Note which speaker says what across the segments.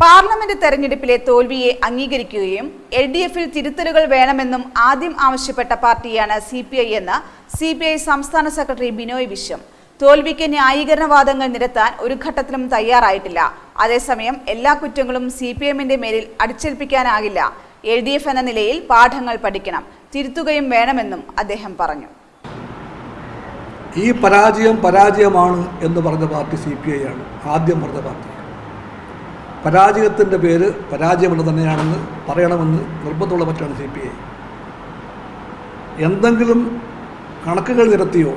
Speaker 1: Parliament തെരഞ്ഞെടുപ്പിലെ തോൽവിയെ അംഗീകരിക്കുകയും LDF-ൽ തിരുത്തലുകൾ വേണമെന്നും ആദ്യം ആവശ്യപ്പെട്ട പാർട്ടിയാണ് CPI എന്ന് CPI സംസ്ഥാന സെക്രട്ടറി ബിനോയ് വിശ്വം. തോൽവിക്ക് ന്യായീകരണവാദങ്ങൾ നിരത്താൻ ഒരു ഘട്ടത്തിലും തയ്യാറായിട്ടില്ല. അതേസമയം എല്ലാ കുറ്റങ്ങളും CPM-ന്റെ മേലിൽ അടിച്ചേൽപ്പിക്കാനാകില്ല. LDF എന്ന നിലയിൽ പാഠങ്ങൾ പഠിക്കണം, തിരുത്തുകയും വേണമെന്നും അദ്ദേഹം പറഞ്ഞു.
Speaker 2: ഈ പരാജയമാണ് എന്ന് പറഞ്ഞ പാർട്ടി CPI ആണ്. ആദ്യം പറഞ്ഞ പാർട്ടി പരാജയത്തിൻ്റെ പേര് പരാജയമുള്ള തന്നെയാണെന്ന് പറയണമെന്ന് നിർബന്ധമുള്ള പറ്റാണ് CPI. എന്തെങ്കിലും കണക്കുകൾ നിരത്തിയോ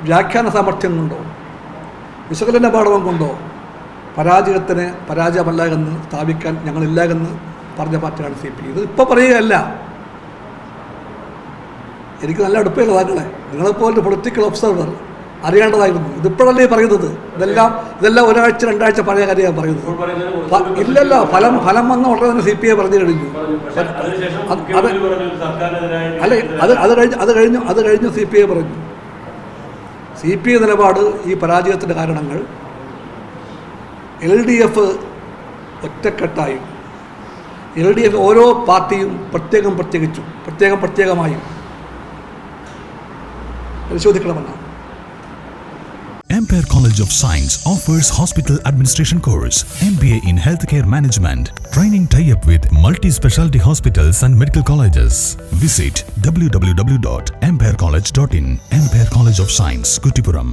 Speaker 2: വ്യാഖ്യാന സാമർഥ്യം കൊണ്ടോ വിശകലന പാഠവം കൊണ്ടോ പരാജയത്തിന് പരാജയമല്ല എന്ന് സ്ഥാപിക്കാൻ ഞങ്ങളില്ല എന്ന് പറഞ്ഞ പാർട്ടിയാണ് CPI. ഇത് ഇപ്പോൾ പറയുകയല്ല. എനിക്ക് നല്ല അടുപ്പമില്ല താങ്കളെ, നിങ്ങളെപ്പോലെ പൊളിറ്റിക്കൽ ഒബ്സർവർ അറിയേണ്ടതായിരുന്നു. ഇതിപ്പോഴല്ലേ പറയുന്നത്? ഇതെല്ലാം ഒരാഴ്ച രണ്ടാഴ്ച പഴയ കാര്യമാണ് പറയുന്നത്. ഇല്ലല്ല, ഫലം വന്ന ഉടനെ തന്നെ CPI പറഞ്ഞു കഴിഞ്ഞു. അത് കഴിഞ്ഞു CPI പറഞ്ഞു. CPI നിലപാട് ഈ പരാജയത്തിൻ്റെ കാരണങ്ങൾ LDF ഒറ്റക്കെട്ടായും LDF ഓരോ പാർട്ടിയും പ്രത്യേകമായും പരിശോധിക്കണമെന്നാണ്.
Speaker 3: Ampere College of Science offers Hospital Administration course, MBA in Healthcare Management, training tie-up with multi-specialty hospitals and medical colleges. Visit www.amperecollege.in. Ampere College of Science, Kuttipuram.